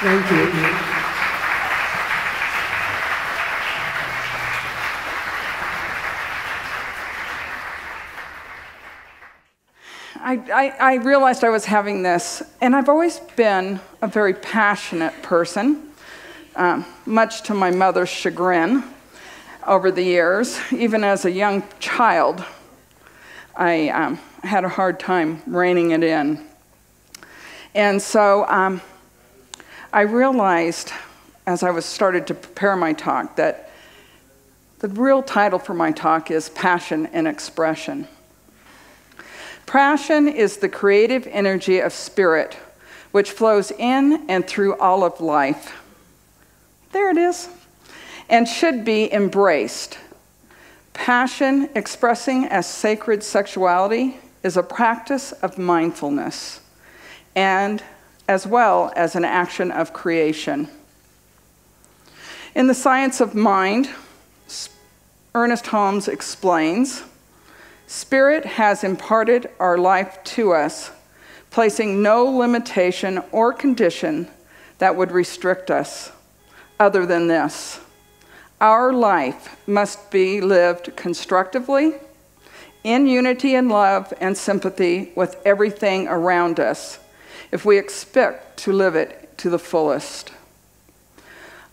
Thank you. I realized I was having this, and I've always been a very passionate person, much to my mother's chagrin over the years. Even as a young child, I had a hard time reining it in. And so I realized, as I was started to prepare my talk, that the real title for my talk is Passion and Expression. Passion is the creative energy of spirit, which flows in and through all of life. There it is. And should be embraced. Passion, expressing as sacred sexuality, is a practice of mindfulness, and as well as an action of creation. In The Science of Mind, Ernest Holmes explains, Spirit has imparted our life to us, placing no limitation or condition that would restrict us, other than this. Our life must be lived constructively, in unity and love and sympathy with everything around us, if we expect to live it to the fullest.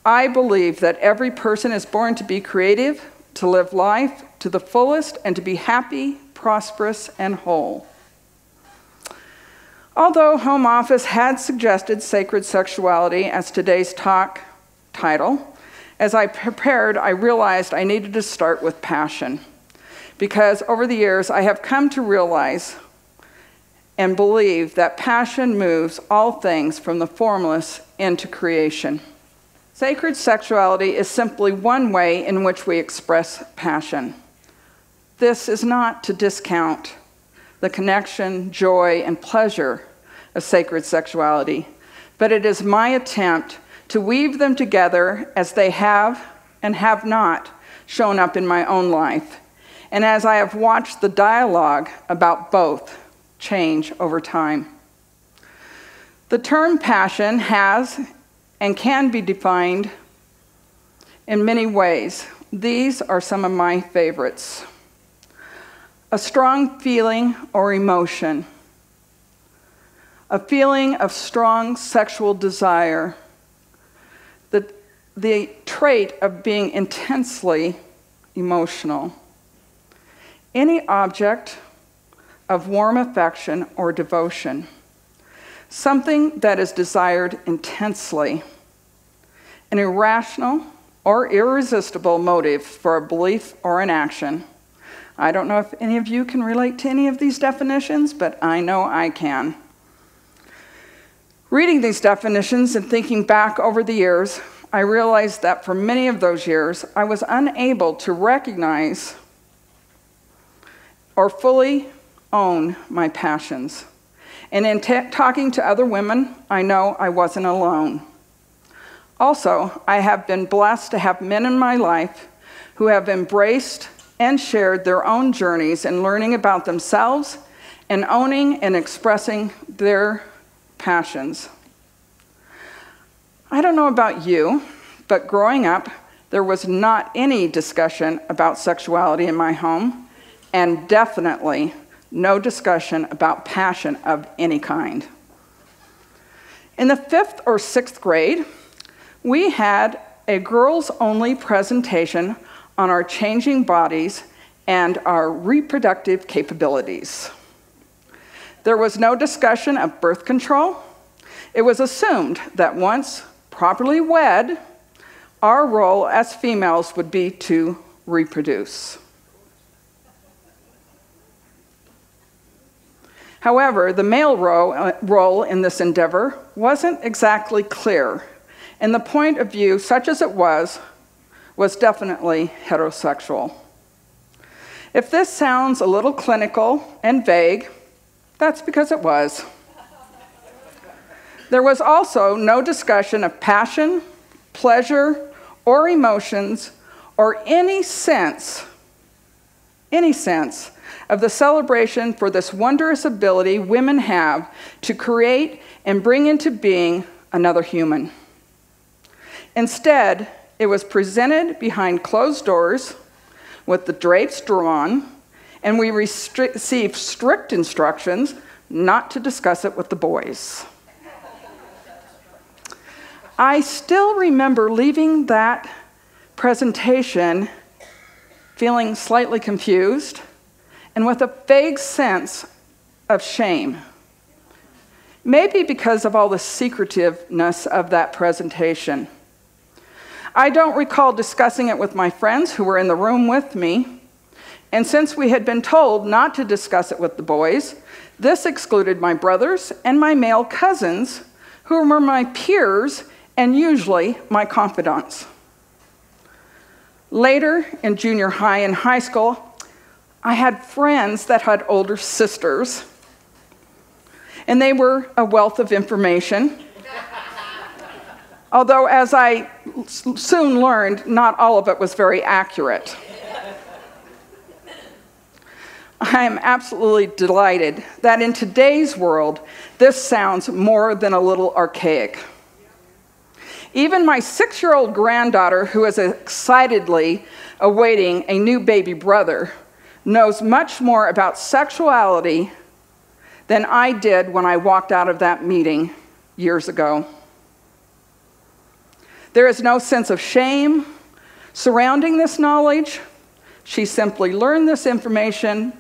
I believe that every person is born to be creative, to live life to the fullest, and to be happy, prosperous, and whole. Although Home Office had suggested sacred sexuality as today's talk title, as I prepared, I realized I needed to start with passion, because over the years I have come to realize and believe that passion moves all things from the formless into creation. Sacred sexuality is simply one way in which we express passion. This is not to discount the connection, joy, and pleasure of sacred sexuality, but it is my attempt to weave them together as they have and have not shown up in my own life, and as I have watched the dialogue about both change over time. The term passion has and can be defined in many ways. These are some of my favorites. A strong feeling or emotion, a feeling of strong sexual desire, the trait of being intensely emotional, any object of warm affection or devotion, something that is desired intensely, an irrational or irresistible motive for a belief or an action. I don't know if any of you can relate to any of these definitions, but I know I can. Reading these definitions and thinking back over the years, I realized that for many of those years, I was unable to recognize or fully own my passions. And in talking to other women, I know I wasn't alone. Also, I have been blessed to have men in my life who have embraced and shared their own journeys in learning about themselves and owning and expressing their passions. I don't know about you, but growing up, there was not any discussion about sexuality in my home, and definitely no discussion about passion of any kind. In the 5th or 6th grade, we had a girls-only presentation on our changing bodies and our reproductive capabilities. There was no discussion of birth control. It was assumed that once properly wed, our role as females would be to reproduce. However, the male role in this endeavor wasn't exactly clear, and the point of view, such as it was definitely heterosexual. If this sounds a little clinical and vague, that's because it was. There was also no discussion of passion, pleasure, or emotions, or any sense of the celebration for this wondrous ability women have to create and bring into being another human. Instead, it was presented behind closed doors with the drapes drawn, and we received strict instructions not to discuss it with the boys. I still remember leaving that presentation feeling slightly confused and with a vague sense of shame. Maybe because of all the secretiveness of that presentation. I don't recall discussing it with my friends who were in the room with me, and since we had been told not to discuss it with the boys, this excluded my brothers and my male cousins, who were my peers and usually my confidants. Later, in junior high and high school, I had friends that had older sisters, and they were a wealth of information. Although, as I soon learned, not all of it was very accurate. I am absolutely delighted that in today's world, this sounds more than a little archaic. Even my 6-year-old granddaughter, who is excitedly awaiting a new baby brother, knows much more about sexuality than I did when I walked out of that meeting years ago. There is no sense of shame surrounding this knowledge. She simply learned this information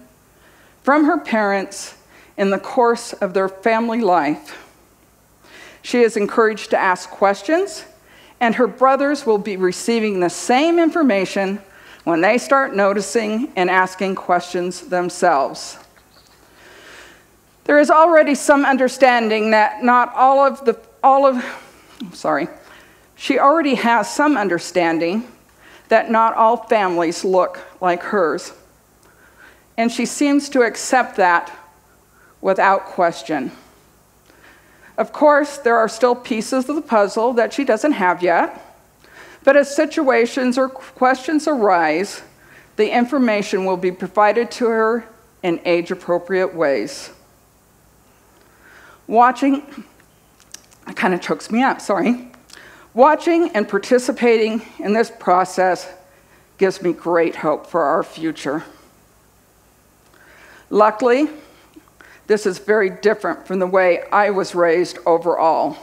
from her parents in the course of their family life. She is encouraged to ask questions, and her brothers will be receiving the same information when they start noticing and asking questions themselves. There is already some understanding that she already has some understanding that not all families look like hers. And she seems to accept that without question. Of course, there are still pieces of the puzzle that she doesn't have yet, but as situations or questions arise, the information will be provided to her in age-appropriate ways. Watching and participating in this process gives me great hope for our future. Luckily, this is very different from the way I was raised overall.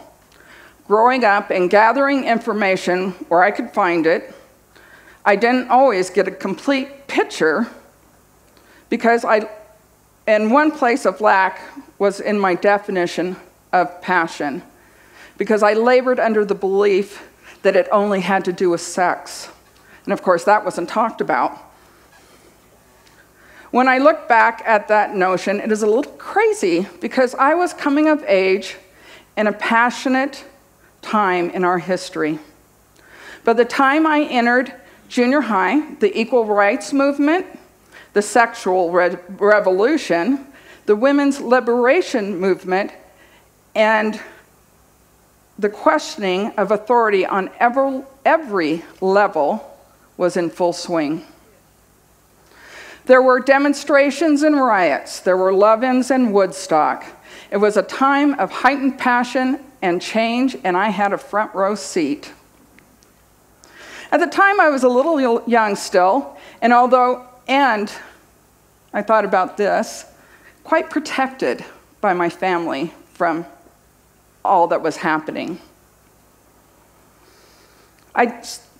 Growing up and gathering information where I could find it, I didn't always get a complete picture because one place of lack was in my definition of passion, because I labored under the belief that it only had to do with sex. And of course, that wasn't talked about. When I look back at that notion, it is a little crazy because I was coming of age in a passionate time in our history. By the time I entered junior high, the equal rights movement, the sexual revolution, the women's liberation movement, and the questioning of authority on every level was in full swing. There were demonstrations and riots. There were love-ins and Woodstock. It was a time of heightened passion and change, and I had a front row seat. At the time, I was a little young still, and I thought about this, quite protected by my family from all that was happening.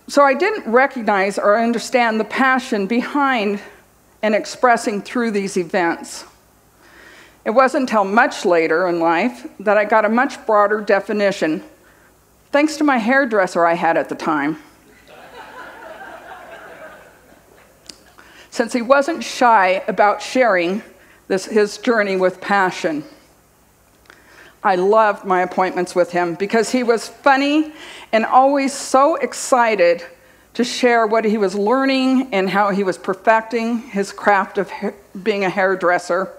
So I didn't recognize or understand the passion behind and expressing through these events. It wasn't until much later in life that I got a much broader definition, thanks to my hairdresser I had at the time. Since he wasn't shy about sharing his journey with passion. I loved my appointments with him because he was funny and always so excited to share what he was learning and how he was perfecting his craft of being a hairdresser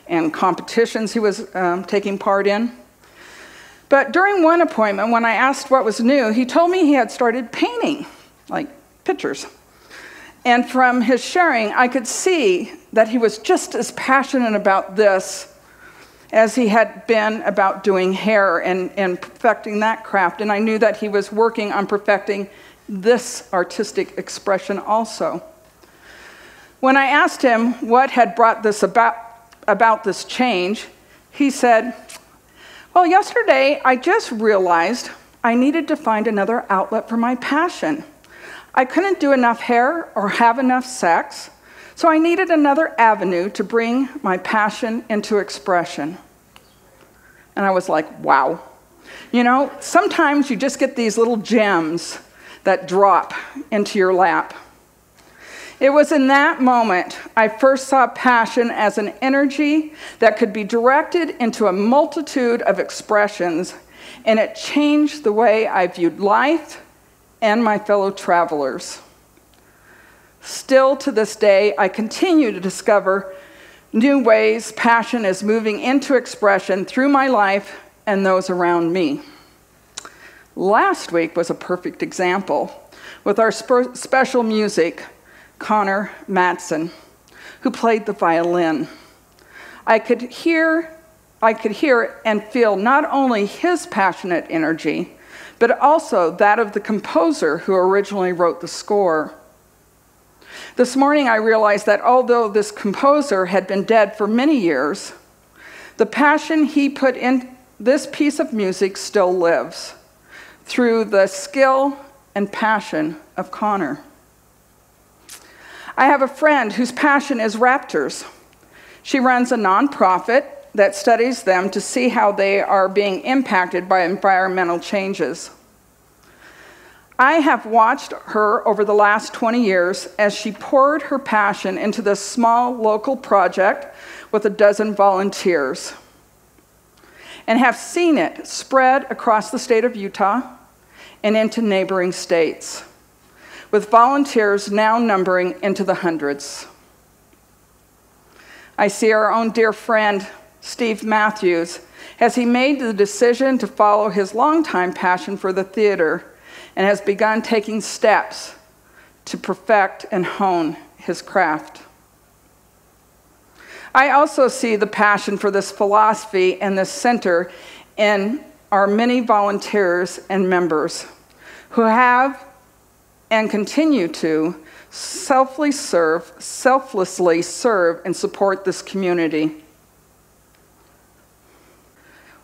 and competitions he was taking part in. But during one appointment, when I asked what was new, he told me he had started painting, like pictures. And from his sharing, I could see that he was just as passionate about this as he had been about doing hair and perfecting that craft. And I knew that he was working on perfecting this artistic expression also. When I asked him what had brought this about this change, he said, well, yesterday I just realized I needed to find another outlet for my passion. I couldn't do enough hair or have enough sex, so I needed another avenue to bring my passion into expression. And I was like, wow. You know, sometimes you just get these little gems that drop into your lap. It was in that moment I first saw passion as an energy that could be directed into a multitude of expressions, and it changed the way I viewed life and my fellow travelers. Still to this day, I continue to discover new ways passion is moving into expression through my life and those around me. Last week was a perfect example with our special music, Connor Matson, who played the violin. I could hear and feel not only his passionate energy, but also that of the composer who originally wrote the score. This morning I realized that although this composer had been dead for many years, the passion he put in this piece of music still lives through the skill and passion of Connor. I have a friend whose passion is raptors. She runs a nonprofit that studies them to see how they are being impacted by environmental changes. I have watched her over the last 20 years as she poured her passion into this small local project with a dozen volunteers, and have seen it spread across the state of Utah and into neighboring states, with volunteers now numbering into the hundreds. I see our own dear friend, Steve Matthews, as he made the decision to follow his longtime passion for the theater and has begun taking steps to perfect and hone his craft. I also see the passion for this philosophy and this center in our many volunteers and members who have and continue to selflessly serve and support this community.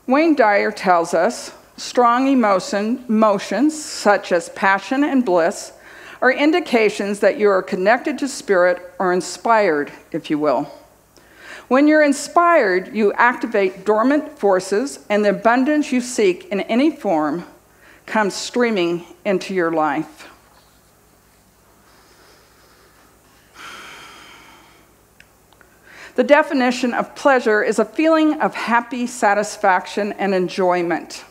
Wayne Dyer tells us, strong emotions, such as passion and bliss, are indications that you are connected to spirit or inspired, if you will. When you're inspired, you activate dormant forces, and the abundance you seek in any form comes streaming into your life. The definition of pleasure is a feeling of happy satisfaction and enjoyment.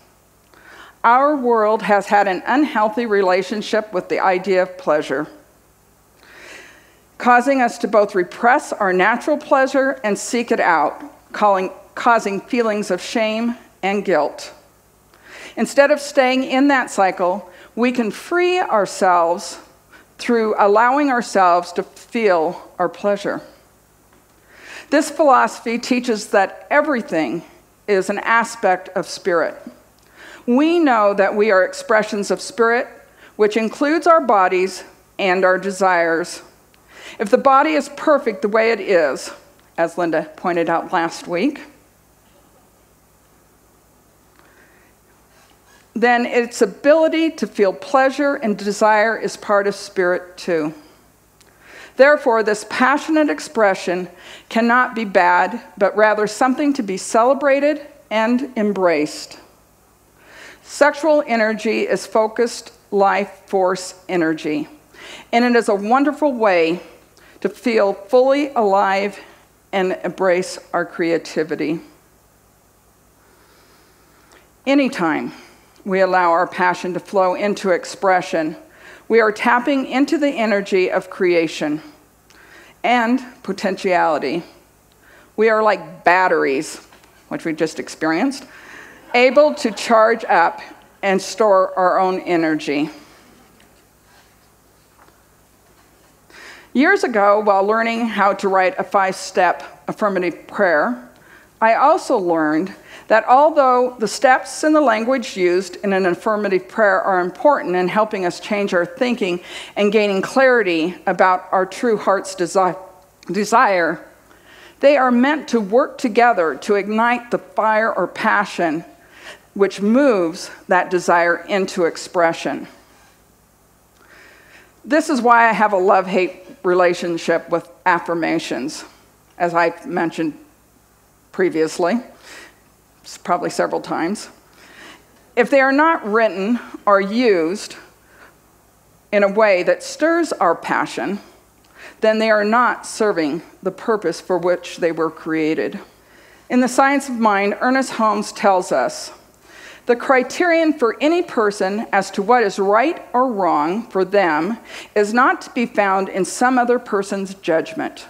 Our world has had an unhealthy relationship with the idea of pleasure, causing us to both repress our natural pleasure and seek it out, causing feelings of shame and guilt. Instead of staying in that cycle, we can free ourselves through allowing ourselves to feel our pleasure. This philosophy teaches that everything is an aspect of spirit. We know that we are expressions of spirit, which includes our bodies and our desires. If the body is perfect the way it is, as Linda pointed out last week, then its ability to feel pleasure and desire is part of spirit too. Therefore, this passionate expression cannot be bad, but rather something to be celebrated and embraced. Sexual energy is focused life force energy, and it is a wonderful way to feel fully alive and embrace our creativity. Anytime we allow our passion to flow into expression, we are tapping into the energy of creation and potentiality. We are like batteries, which we just experienced, able to charge up and store our own energy. Years ago, while learning how to write a 5-step affirmative prayer, I also learned that although the steps and the language used in an affirmative prayer are important in helping us change our thinking and gaining clarity about our true heart's desire, they are meant to work together to ignite the fire or passion which moves that desire into expression. This is why I have a love-hate relationship with affirmations, as I've mentioned previously, probably several times. If they are not written or used in a way that stirs our passion, then they are not serving the purpose for which they were created. In The Science of Mind, Ernest Holmes tells us, the criterion for any person as to what is right or wrong for them is not to be found in some other person's judgment.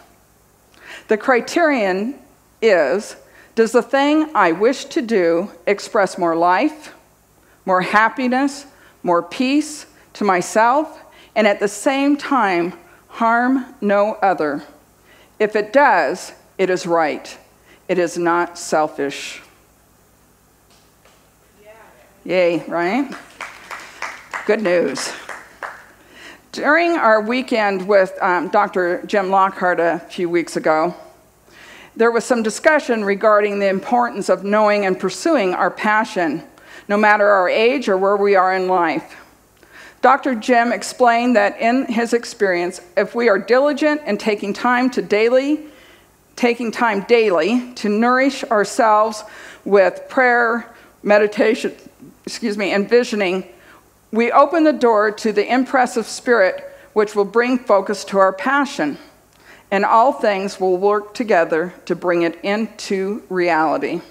The criterion is, does the thing I wish to do express more life, more happiness, more peace to myself, and at the same time harm no other? If it does, it is right. It is not selfish. Yay, right? Good news. During our weekend with Dr. Jim Lockhart a few weeks ago, there was some discussion regarding the importance of knowing and pursuing our passion, no matter our age or where we are in life. Dr. Jim explained that in his experience, if we are diligent in taking time daily to nourish ourselves with prayer, meditation, and visioning, we open the door to the impressive spirit which will bring focus to our passion, and all things will work together to bring it into reality.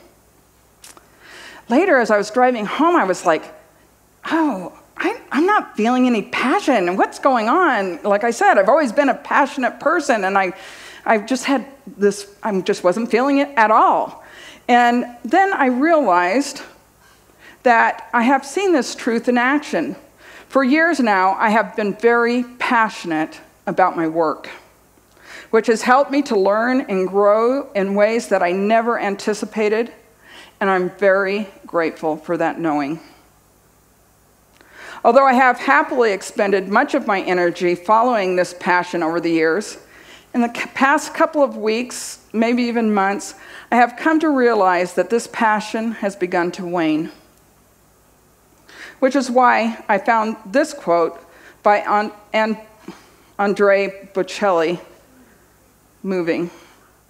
Later, as I was driving home, I was like, oh, I'm not feeling any passion. What's going on? Like I said, I've always been a passionate person, and I just wasn't feeling it at all. And then I realized that I have seen this truth in action. For years now, I have been very passionate about my work, which has helped me to learn and grow in ways that I never anticipated, and I'm very grateful for that knowing. Although I have happily expended much of my energy following this passion over the years, in the past couple of weeks, maybe even months, I have come to realize that this passion has begun to wane. Which is why I found this quote by Andrea Bocelli moving.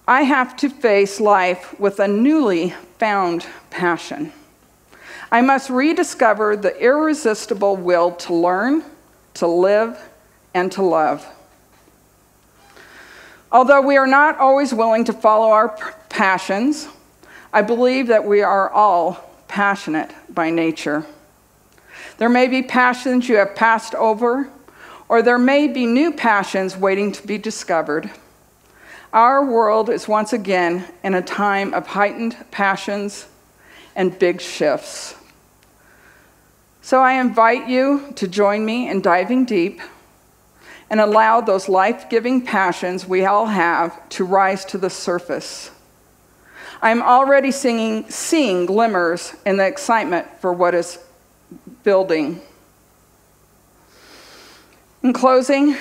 I have to face life with a newly found passion. I must rediscover the irresistible will to learn, to live, and to love. Although we are not always willing to follow our passions, I believe that we are all passionate by nature. There may be passions you have passed over, or there may be new passions waiting to be discovered. Our world is once again in a time of heightened passions and big shifts. So I invite you to join me in diving deep and allow those life-giving passions we all have to rise to the surface. I'm already seeing glimmers in the excitement for what is building. In closing,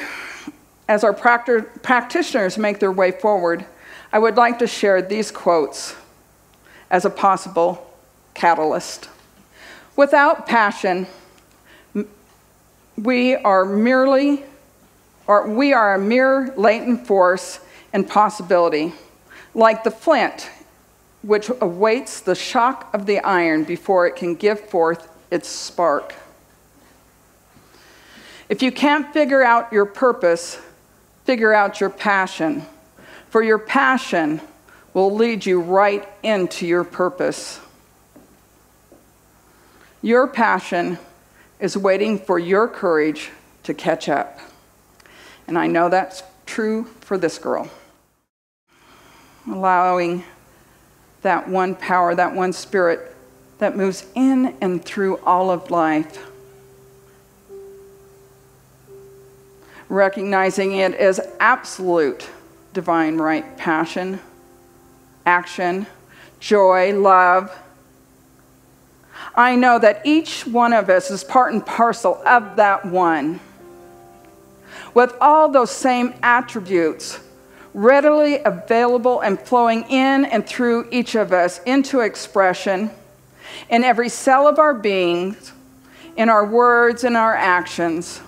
as our practitioners make their way forward, I would like to share these quotes as a possible catalyst. Without passion, we are a mere latent force and possibility, like the flint, which awaits the shock of the iron before it can give forth its spark. If you can't figure out your purpose, figure out your passion, for your passion will lead you right into your purpose. Your passion is waiting for your courage to catch up. And I know that's true for this girl. Allowing that one power, that one spirit that moves in and through all of life. Recognizing it as absolute divine right passion, action, joy, love. I know that each one of us is part and parcel of that one, with all those same attributes readily available and flowing in and through each of us into expression in every cell of our beings, in our words and our actions,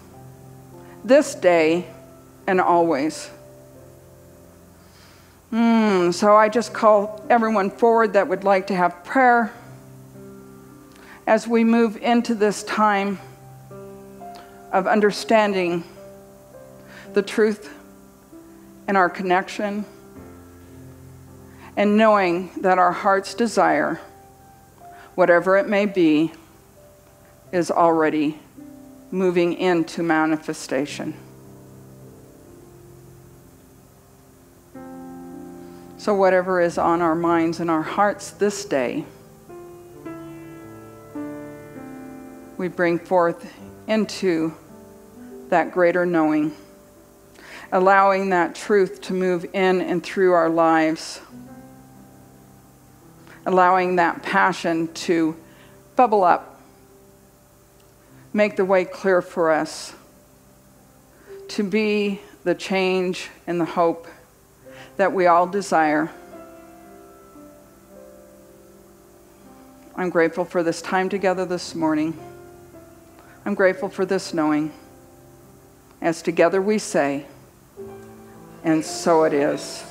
this day and always. So I just call everyone forward that would like to have prayer as we move into this time of understanding the truth in our connection and knowing that our heart's desire, whatever it may be, is already moving into manifestation. So whatever is on our minds and our hearts this day, we bring forth into that greater knowing, allowing that truth to move in and through our lives, allowing that passion to bubble up, make the way clear for us to be the change and the hope that we all desire. I'm grateful for this time together this morning. I'm grateful for this knowing. As together we say, and so it is.